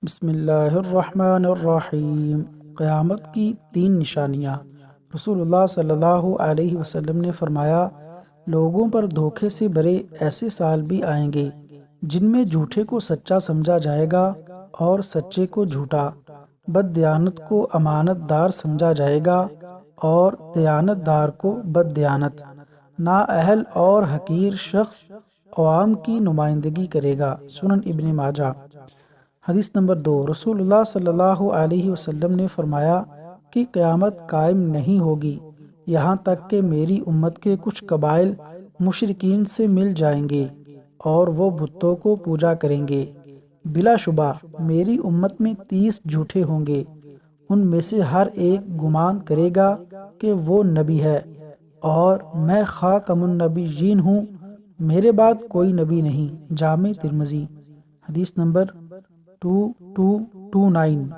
بسم اللہ الرحمن الرحیم۔ قیامت کی 3 نشانیاں۔ رسول اللہ صلی اللہ علیہ وسلم نے فرمایا، لوگوں پر دھوکے سے بھرے ایسے سال بھی آئیں گے جن میں جھوٹے کو سچا سمجھا جائے گا اور سچے کو جھوٹا، بد دیانت کو امانت دار سمجھا جائے گا اور دیانت دار کو بد دیانت، نااہل اور حقیر شخص عوام کی نمائندگی کرے گا۔ سنن ابن ماجہ۔ حدیث نمبر 2، رسول اللہ صلی اللہ علیہ وسلم نے فرمایا کہ قیامت قائم نہیں ہوگی یہاں تک کہ میری امت کے کچھ قبائل مشرکین سے مل جائیں گے اور وہ بتوں کو پوجا کریں گے۔ بلا شبہ میری امت میں 30 جھوٹے ہوں گے، ان میں سے ہر ایک گمان کرے گا کہ وہ نبی ہے اور میں خاتم النبیین ہوں، میرے بعد کوئی نبی نہیں۔ جامع ترمذی۔ حدیث نمبر 2229۔